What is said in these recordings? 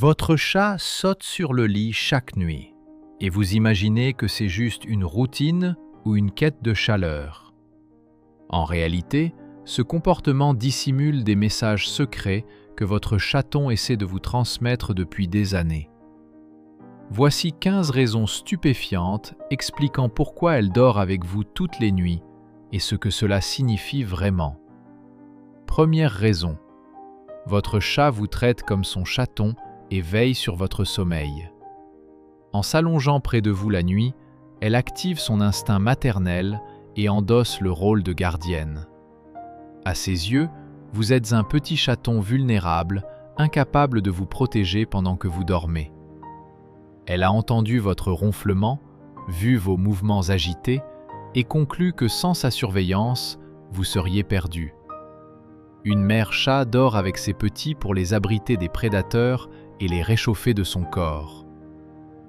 Votre chat saute sur le lit chaque nuit et vous imaginez que c'est juste une routine ou une quête de chaleur. En réalité, ce comportement dissimule des messages secrets que votre chaton essaie de vous transmettre depuis des années. Voici 15 raisons stupéfiantes expliquant pourquoi elle dort avec vous toutes les nuits et ce que cela signifie vraiment. Première raison. Votre chat vous traite comme son chaton et veille sur votre sommeil. En s'allongeant près de vous la nuit, elle active son instinct maternel et endosse le rôle de gardienne. À ses yeux, vous êtes un petit chaton vulnérable, incapable de vous protéger pendant que vous dormez. Elle a entendu votre ronflement, vu vos mouvements agités et conclut que sans sa surveillance, vous seriez perdu. Une mère chat dort avec ses petits pour les abriter des prédateurs et les réchauffer de son corps.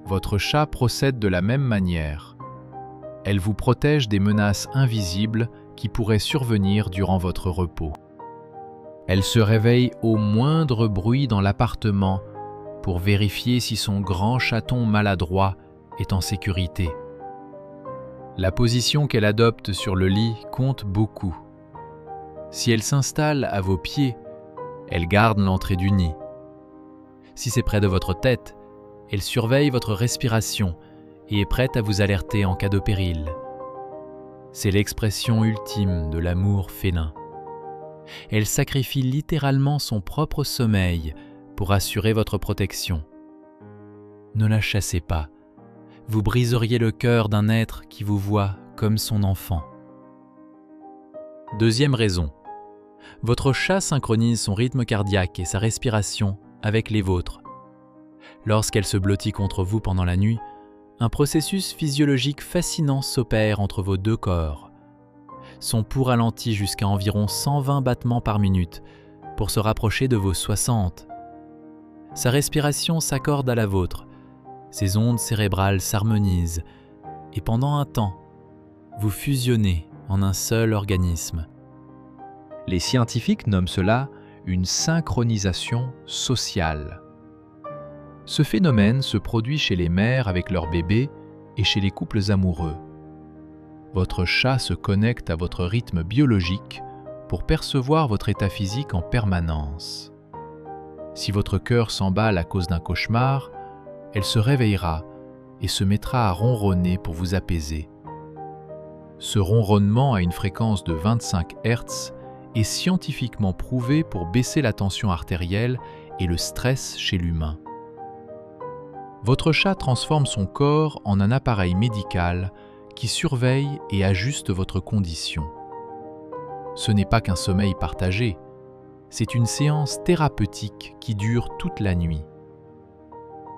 Votre chat procède de la même manière. Elle vous protège des menaces invisibles qui pourraient survenir durant votre repos. Elle se réveille au moindre bruit dans l'appartement pour vérifier si son grand chaton maladroit est en sécurité. La position qu'elle adopte sur le lit compte beaucoup. Si elle s'installe à vos pieds, elle garde l'entrée du nid. Si c'est près de votre tête, elle surveille votre respiration et est prête à vous alerter en cas de péril. C'est l'expression ultime de l'amour félin. Elle sacrifie littéralement son propre sommeil pour assurer votre protection. Ne la chassez pas. Vous briseriez le cœur d'un être qui vous voit comme son enfant. Deuxième raison. Votre chat synchronise son rythme cardiaque et sa respiration avec les vôtres. Lorsqu'elle se blottit contre vous pendant la nuit, un processus physiologique fascinant s'opère entre vos deux corps. Son pouls ralentit jusqu'à environ 120 battements par minute pour se rapprocher de vos 60. Sa respiration s'accorde à la vôtre, ses ondes cérébrales s'harmonisent et pendant un temps, vous fusionnez en un seul organisme. Les scientifiques nomment cela une synchronisation sociale. Ce phénomène se produit chez les mères avec leurs bébés et chez les couples amoureux. Votre chat se connecte à votre rythme biologique pour percevoir votre état physique en permanence. Si votre cœur s'emballe à cause d'un cauchemar, elle se réveillera et se mettra à ronronner pour vous apaiser. Ce ronronnement à une fréquence de 25 Hz est scientifiquement prouvé pour baisser la tension artérielle et le stress chez l'humain. Votre chat transforme son corps en un appareil médical qui surveille et ajuste votre condition. Ce n'est pas qu'un sommeil partagé, c'est une séance thérapeutique qui dure toute la nuit.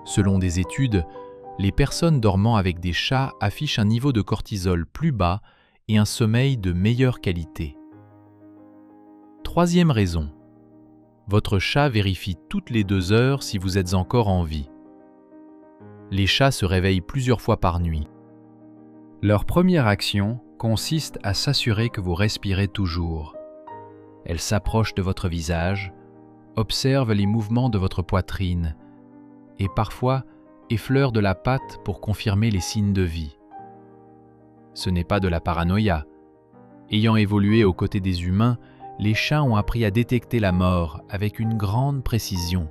Selon des études, les personnes dormant avec des chats affichent un niveau de cortisol plus bas et un sommeil de meilleure qualité. Troisième raison. Votre chat vérifie toutes les 2 heures si vous êtes encore en vie. Les chats se réveillent plusieurs fois par nuit. Leur première action consiste à s'assurer que vous respirez toujours. Elles s'approchent de votre visage, observent les mouvements de votre poitrine et parfois effleurent de la patte pour confirmer les signes de vie. Ce n'est pas de la paranoïa. Ayant évolué aux côtés des humains, les chats ont appris à détecter la mort avec une grande précision.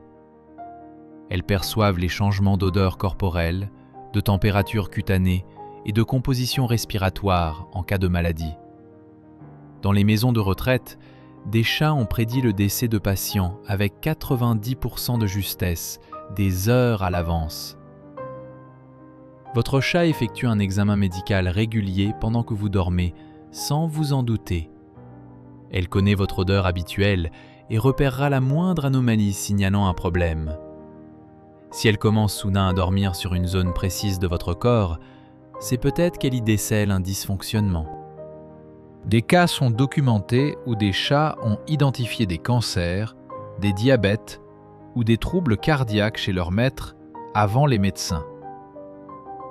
Elles perçoivent les changements d'odeur corporelle, de température cutanée et de composition respiratoire en cas de maladie. Dans les maisons de retraite, des chats ont prédit le décès de patients avec 90% de justesse, des heures à l'avance. Votre chat effectue un examen médical régulier pendant que vous dormez, sans vous en douter. Elle connaît votre odeur habituelle et repérera la moindre anomalie signalant un problème. Si elle commence soudain à dormir sur une zone précise de votre corps, c'est peut-être qu'elle y décèle un dysfonctionnement. Des cas sont documentés où des chats ont identifié des cancers, des diabètes ou des troubles cardiaques chez leur maître avant les médecins.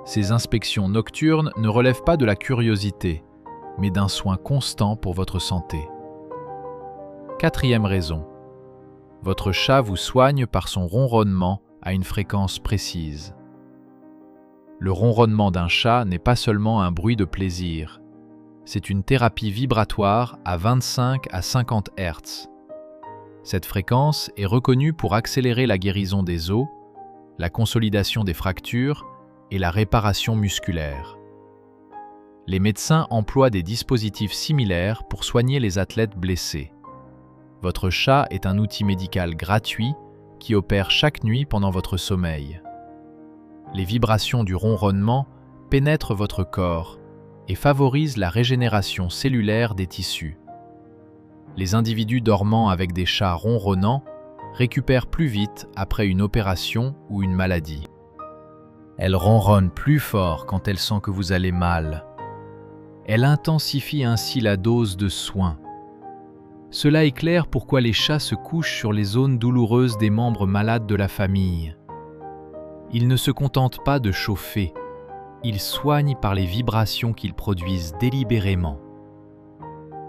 Ces inspections nocturnes ne relèvent pas de la curiosité, mais d'un soin constant pour votre santé. Quatrième raison. Votre chat vous soigne par son ronronnement à une fréquence précise. Le ronronnement d'un chat n'est pas seulement un bruit de plaisir, c'est une thérapie vibratoire à 25 à 50 Hz. Cette fréquence est reconnue pour accélérer la guérison des os, la consolidation des fractures et la réparation musculaire. Les médecins emploient des dispositifs similaires pour soigner les athlètes blessés. Votre chat est un outil médical gratuit qui opère chaque nuit pendant votre sommeil. Les vibrations du ronronnement pénètrent votre corps et favorisent la régénération cellulaire des tissus. Les individus dormant avec des chats ronronnants récupèrent plus vite après une opération ou une maladie. Elle ronronne plus fort quand elle sent que vous allez mal. Elle intensifie ainsi la dose de soins. Cela éclaire pourquoi les chats se couchent sur les zones douloureuses des membres malades de la famille. Ils ne se contentent pas de chauffer, ils soignent par les vibrations qu'ils produisent délibérément.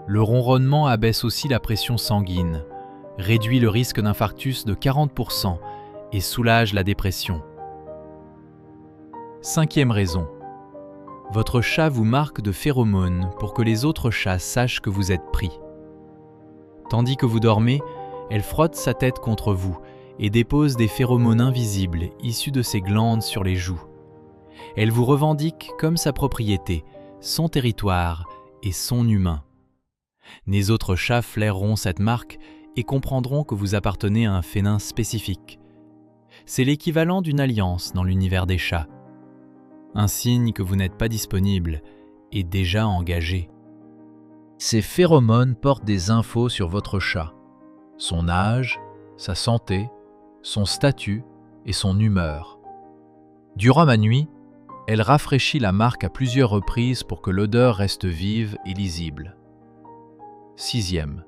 Le ronronnement abaisse aussi la pression sanguine, réduit le risque d'infarctus de 40% et soulage la dépression. 5e raison. Votre chat vous marque de phéromones pour que les autres chats sachent que vous êtes pris. Tandis que vous dormez, elle frotte sa tête contre vous et dépose des phéromones invisibles issus de ses glandes sur les joues. Elle vous revendique comme sa propriété, son territoire et son humain. Les autres chats flaireront cette marque et comprendront que vous appartenez à un félin spécifique. C'est l'équivalent d'une alliance dans l'univers des chats. Un signe que vous n'êtes pas disponible et déjà engagé. Ces phéromones portent des infos sur votre chat, son âge, sa santé, son statut et son humeur. Durant ma nuit, elle rafraîchit la marque à plusieurs reprises pour que l'odeur reste vive et lisible. 6e.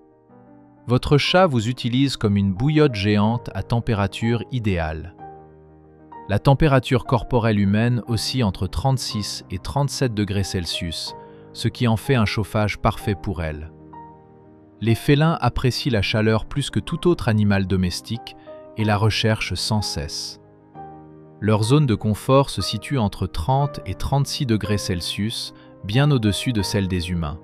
Votre chat vous utilise comme une bouillotte géante à température idéale. La température corporelle humaine oscille entre 36 et 37 degrés Celsius, ce qui en fait un chauffage parfait pour elle. Les félins apprécient la chaleur plus que tout autre animal domestique et la recherchent sans cesse. Leur zone de confort se situe entre 30 et 36 degrés Celsius, bien au-dessus de celle des humains.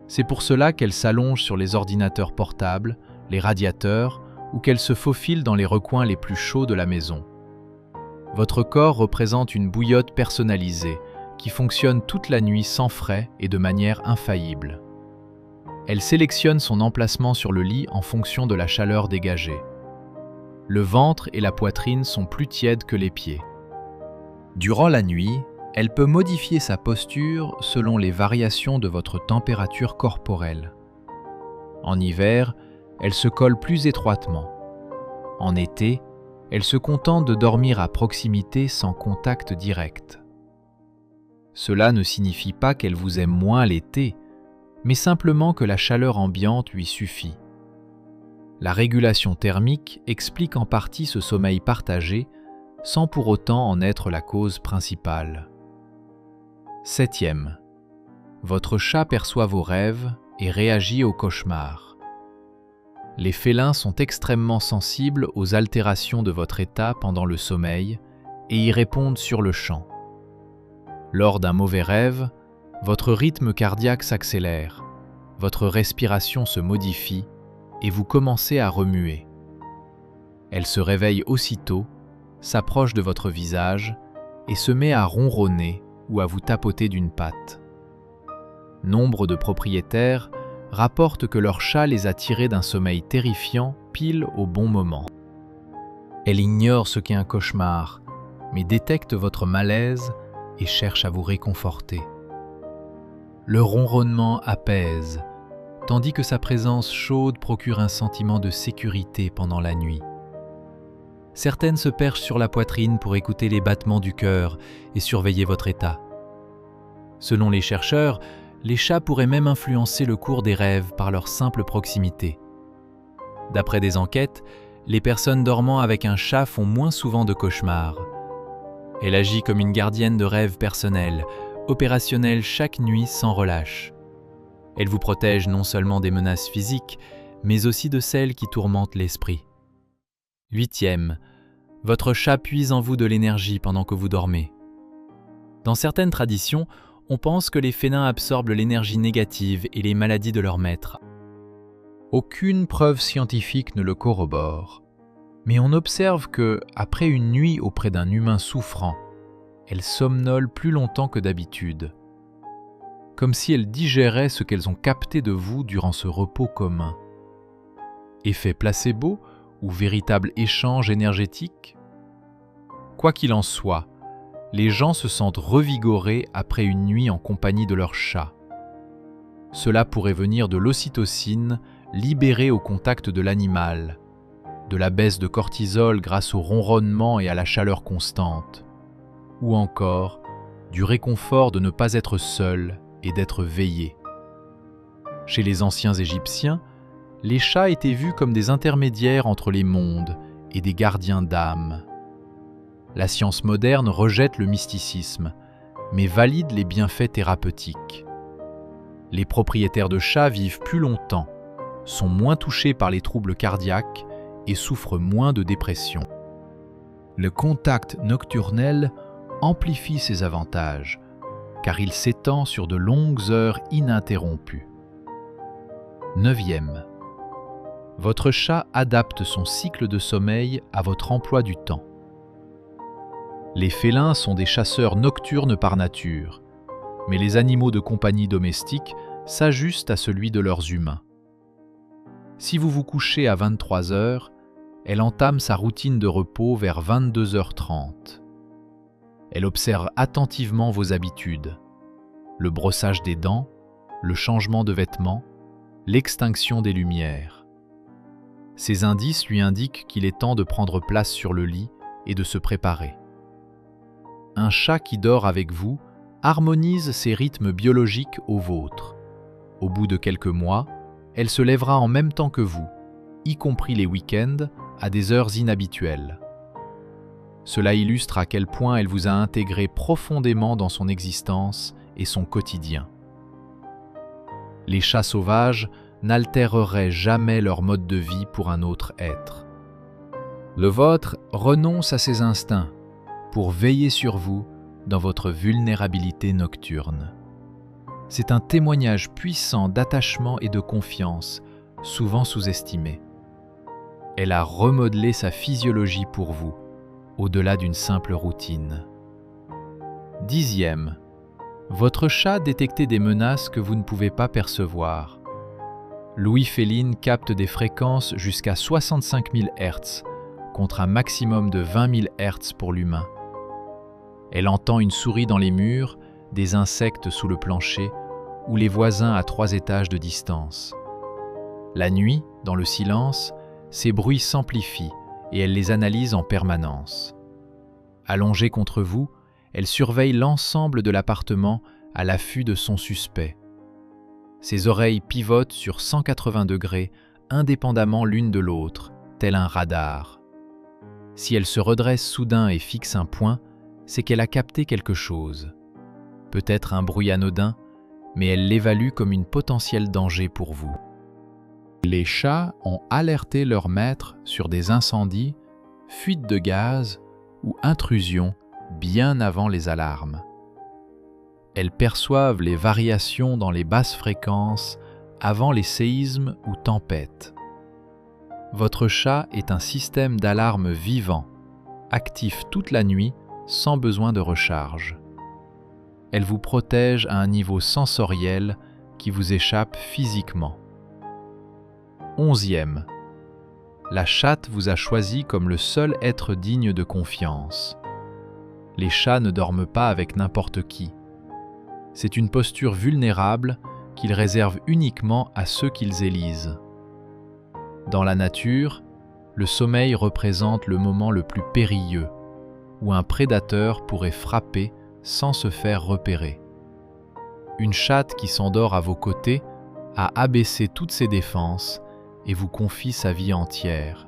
C'est pour cela qu'elles s'allongent sur les ordinateurs portables, les radiateurs, ou qu'elles se faufilent dans les recoins les plus chauds de la maison. Votre corps représente une bouillotte personnalisée qui fonctionne toute la nuit sans frais et de manière infaillible. Elle sélectionne son emplacement sur le lit en fonction de la chaleur dégagée. Le ventre et la poitrine sont plus tièdes que les pieds. Durant la nuit, elle peut modifier sa posture selon les variations de votre température corporelle. En hiver, elle se colle plus étroitement. En été, elle se contente de dormir à proximité sans contact direct. Cela ne signifie pas qu'elle vous aime moins l'été, mais simplement que la chaleur ambiante lui suffit. La régulation thermique explique en partie ce sommeil partagé, sans pour autant en être la cause principale. 7e. Votre chat perçoit vos rêves et réagit aux cauchemars. Les félins sont extrêmement sensibles aux altérations de votre état pendant le sommeil et y répondent sur le champ. Lors d'un mauvais rêve, votre rythme cardiaque s'accélère, votre respiration se modifie et vous commencez à remuer. Elle se réveille aussitôt, s'approche de votre visage et se met à ronronner ou à vous tapoter d'une patte. Nombre de propriétaires rapportent que leur chat les a tirés d'un sommeil terrifiant pile au bon moment. Elle ignore ce qu'est un cauchemar, mais détecte votre malaise et cherche à vous réconforter. Le ronronnement apaise, tandis que sa présence chaude procure un sentiment de sécurité pendant la nuit. Certaines se perchent sur la poitrine pour écouter les battements du cœur et surveiller votre état. Selon les chercheurs, les chats pourraient même influencer le cours des rêves par leur simple proximité. D'après des enquêtes, les personnes dormant avec un chat font moins souvent de cauchemars. Elle agit comme une gardienne de rêves personnels, opérationnelle chaque nuit sans relâche. Elle vous protège non seulement des menaces physiques, mais aussi de celles qui tourmentent l'esprit. 8e. Votre chat puise en vous de l'énergie pendant que vous dormez. Dans certaines traditions, on pense que les félins absorbent l'énergie négative et les maladies de leur maître. Aucune preuve scientifique ne le corrobore, mais on observe que, après une nuit auprès d'un humain souffrant, elles somnolent plus longtemps que d'habitude, comme si elles digéraient ce qu'elles ont capté de vous durant ce repos commun. Effet placebo ou véritable échange énergétique? Quoi qu'il en soit, les gens se sentent revigorés après une nuit en compagnie de leur chat. Cela pourrait venir de l'ocytocine libérée au contact de l'animal, de la baisse de cortisol grâce au ronronnement et à la chaleur constante, ou encore du réconfort de ne pas être seul et d'être veillé. Chez les anciens Égyptiens, les chats étaient vus comme des intermédiaires entre les mondes et des gardiens d'âme. La science moderne rejette le mysticisme, mais valide les bienfaits thérapeutiques. Les propriétaires de chats vivent plus longtemps, sont moins touchés par les troubles cardiaques et souffrent moins de dépression. Le contact nocturnel amplifie ces avantages, car il s'étend sur de longues heures ininterrompues. 9e. Votre chat adapte son cycle de sommeil à votre emploi du temps. Les félins sont des chasseurs nocturnes par nature, mais les animaux de compagnie domestiques s'ajustent à celui de leurs humains. Si vous vous couchez à 23 heures, elle entame sa routine de repos vers 22h30. Elle observe attentivement vos habitudes, le brossage des dents, le changement de vêtements, l'extinction des lumières. Ces indices lui indiquent qu'il est temps de prendre place sur le lit et de se préparer. Un chat qui dort avec vous harmonise ses rythmes biologiques aux vôtres. Au bout de quelques mois, elle se lèvera en même temps que vous, y compris les week-ends, à des heures inhabituelles. Cela illustre à quel point elle vous a intégré profondément dans son existence et son quotidien. Les chats sauvages n'altéreraient jamais leur mode de vie pour un autre être. Le vôtre renonce à ses instincts pour veiller sur vous dans votre vulnérabilité nocturne. C'est un témoignage puissant d'attachement et de confiance, souvent sous-estimé. Elle a remodelé sa physiologie pour vous, au-delà d'une simple routine. 10e. Votre chat détectait des menaces que vous ne pouvez pas percevoir. L'ouïe féline capte des fréquences jusqu'à 65 000 Hz, contre un maximum de 20 000 Hz pour l'humain. Elle entend une souris dans les murs, des insectes sous le plancher ou les voisins à 3 étages de distance. La nuit, dans le silence, ces bruits s'amplifient et elle les analyse en permanence. Allongée contre vous, elle surveille l'ensemble de l'appartement à l'affût de sons suspects. Ses oreilles pivotent sur 180 degrés, indépendamment l'une de l'autre, tel un radar. Si elle se redresse soudain et fixe un point, c'est qu'elle a capté quelque chose. Peut-être un bruit anodin, mais elle l'évalue comme une potentiel danger pour vous. Les chats ont alerté leur maître sur des incendies, fuites de gaz ou intrusions bien avant les alarmes. Elles perçoivent les variations dans les basses fréquences avant les séismes ou tempêtes. Votre chat est un système d'alarme vivant, actif toute la nuit sans besoin de recharge. Elle vous protège à un niveau sensoriel qui vous échappe physiquement. 11e. La chatte vous a choisi comme le seul être digne de confiance. Les chats ne dorment pas avec n'importe qui. C'est une posture vulnérable qu'ils réservent uniquement à ceux qu'ils élisent. Dans la nature, le sommeil représente le moment le plus périlleux, où un prédateur pourrait frapper sans se faire repérer. Une chatte qui s'endort à vos côtés a abaissé toutes ses défenses et vous confie sa vie entière.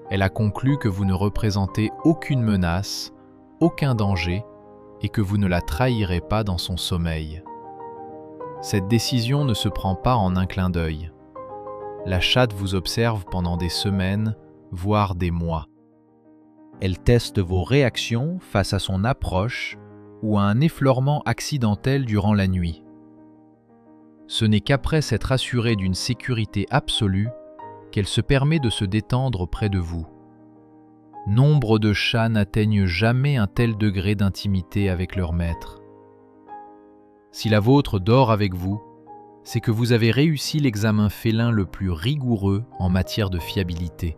Elle a conclu que vous ne représentez aucune menace, aucun danger et que vous ne la trahirez pas dans son sommeil. Cette décision ne se prend pas en un clin d'œil. La chatte vous observe pendant des semaines, voire des mois. Elle teste vos réactions face à son approche ou à un effleurement accidentel durant la nuit. Ce n'est qu'après s'être assurée d'une sécurité absolue qu'elle se permet de se détendre près de vous. Nombre de chats n'atteignent jamais un tel degré d'intimité avec leur maître. Si la vôtre dort avec vous, c'est que vous avez réussi l'examen félin le plus rigoureux en matière de fiabilité.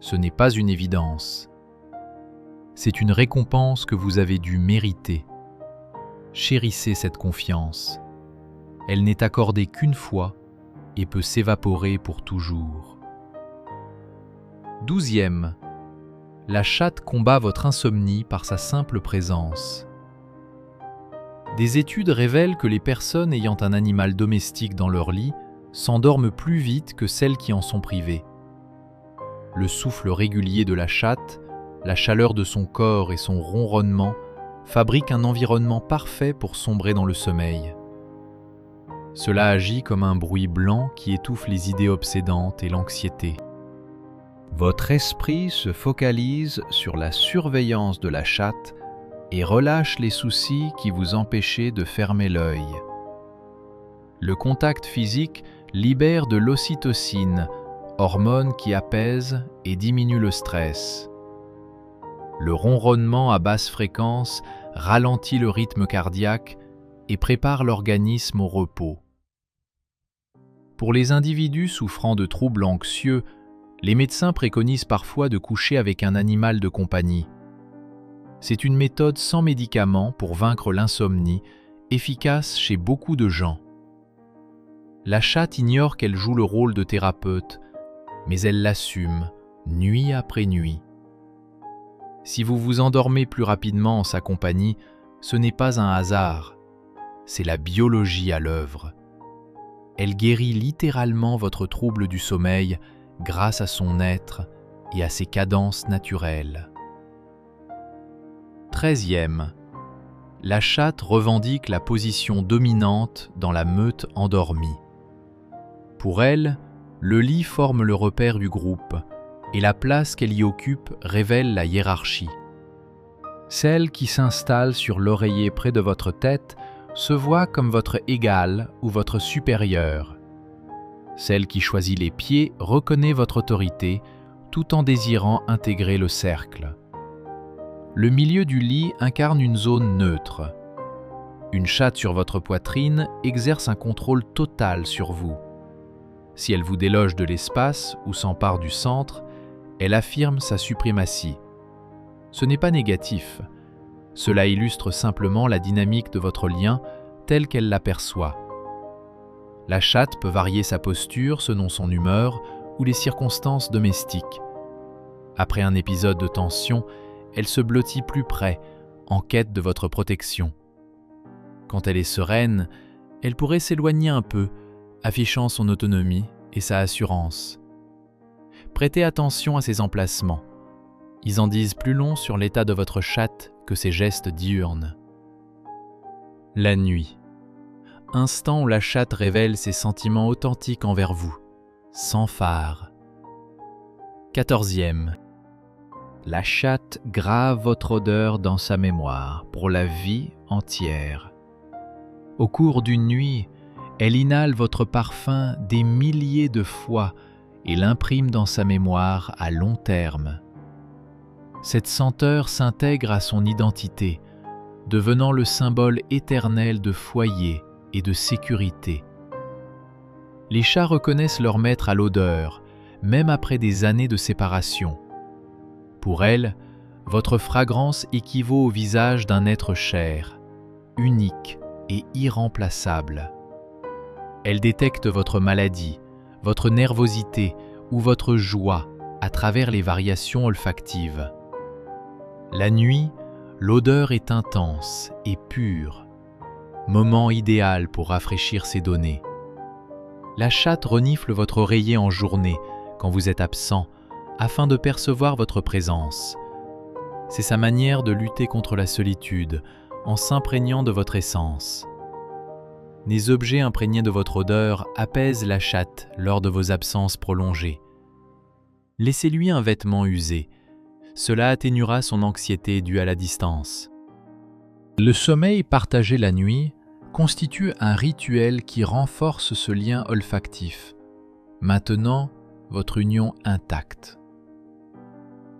Ce n'est pas une évidence. C'est une récompense que vous avez dû mériter. Chérissez cette confiance. Elle n'est accordée qu'une fois et peut s'évaporer pour toujours. 12e. La chatte combat votre insomnie par sa simple présence. Des études révèlent que les personnes ayant un animal domestique dans leur lit s'endorment plus vite que celles qui en sont privées. Le souffle régulier de la chatte, la chaleur de son corps et son ronronnement fabriquent un environnement parfait pour sombrer dans le sommeil. Cela agit comme un bruit blanc qui étouffe les idées obsédantes et l'anxiété. Votre esprit se focalise sur la surveillance de la chatte et relâche les soucis qui vous empêchaient de fermer l'œil. Le contact physique libère de l'ocytocine, hormone qui apaise et diminue le stress. Le ronronnement à basse fréquence ralentit le rythme cardiaque et prépare l'organisme au repos. Pour les individus souffrant de troubles anxieux, les médecins préconisent parfois de coucher avec un animal de compagnie. C'est une méthode sans médicaments pour vaincre l'insomnie, efficace chez beaucoup de gens. La chatte ignore qu'elle joue le rôle de thérapeute, mais elle l'assume, nuit après nuit. Si vous vous endormez plus rapidement en sa compagnie, ce n'est pas un hasard, c'est la biologie à l'œuvre. Elle guérit littéralement votre trouble du sommeil grâce à son être et à ses cadences naturelles. 13e. La chatte revendique la position dominante dans la meute endormie. Pour elle, le lit forme le repère du groupe et la place qu'elle y occupe révèle la hiérarchie. Celle qui s'installe sur l'oreiller près de votre tête se voit comme votre égale ou votre supérieur. Celle qui choisit les pieds reconnaît votre autorité tout en désirant intégrer le cercle. Le milieu du lit incarne une zone neutre. Une chatte sur votre poitrine exerce un contrôle total sur vous. Si elle vous déloge de l'espace ou s'empare du centre, elle affirme sa suprématie. Ce n'est pas négatif. Cela illustre simplement la dynamique de votre lien telle qu'elle l'aperçoit. La chatte peut varier sa posture selon son humeur ou les circonstances domestiques. Après un épisode de tension, elle se blottit plus près, en quête de votre protection. Quand elle est sereine, elle pourrait s'éloigner un peu, affichant son autonomie et sa assurance. Prêtez attention à ces emplacements. Ils en disent plus long sur l'état de votre chatte que ses gestes diurnes. La nuit. Instant où la chatte révèle ses sentiments authentiques envers vous, sans phare. 14e. La chatte grave votre odeur dans sa mémoire pour la vie entière. Au cours d'une nuit, elle inhale votre parfum des milliers de fois et l'imprime dans sa mémoire à long terme. Cette senteur s'intègre à son identité, devenant le symbole éternel de foyer et de sécurité. Les chats reconnaissent leur maître à l'odeur, même après des années de séparation. Pour elles, votre fragrance équivaut au visage d'un être cher, unique et irremplaçable. Elle détecte votre maladie, votre nervosité ou votre joie à travers les variations olfactives. La nuit, l'odeur est intense et pure, moment idéal pour rafraîchir ses données. La chatte renifle votre oreiller en journée quand vous êtes absent afin de percevoir votre présence. C'est sa manière de lutter contre la solitude en s'imprégnant de votre essence. Les objets imprégnés de votre odeur apaisent la chatte lors de vos absences prolongées. Laissez-lui un vêtement usé, Cela atténuera son anxiété due à la distance. Le sommeil partagé la nuit constitue un rituel qui renforce ce lien olfactif, maintenant votre union intacte.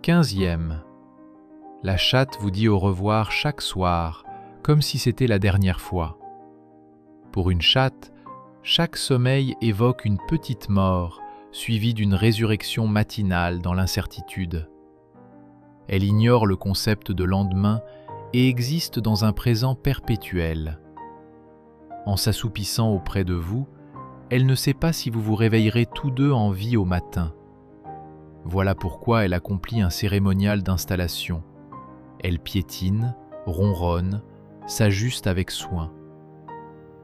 15e. La chatte vous dit au revoir chaque soir, comme si c'était la dernière fois. Pour une chatte, chaque sommeil évoque une petite mort, suivie d'une résurrection matinale dans l'incertitude. Elle ignore le concept de lendemain et existe dans un présent perpétuel. En s'assoupissant auprès de vous, elle ne sait pas si vous vous réveillerez tous deux en vie au matin. Voilà pourquoi elle accomplit un cérémonial d'installation. Elle piétine, ronronne, s'ajuste avec soin.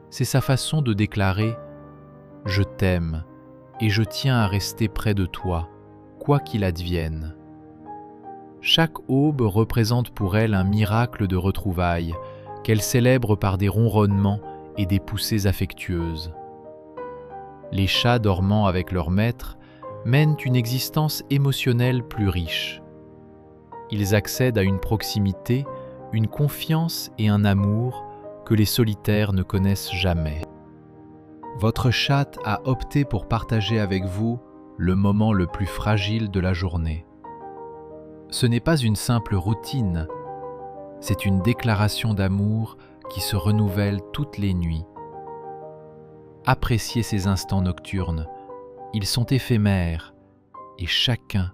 C'est sa façon de déclarer « Je t'aime et je tiens à rester près de toi, quoi qu'il advienne ». Chaque aube représente pour elle un miracle de retrouvailles qu'elle célèbre par des ronronnements et des poussées affectueuses. Les chats dormant avec leur maître mènent une existence émotionnelle plus riche. Ils accèdent à une proximité, une confiance et un amour que les solitaires ne connaissent jamais. Votre chatte a opté pour partager avec vous le moment le plus fragile de la journée. Ce n'est pas une simple routine, c'est une déclaration d'amour qui se renouvelle toutes les nuits. Appréciez ces instants nocturnes, ils sont éphémères et chacun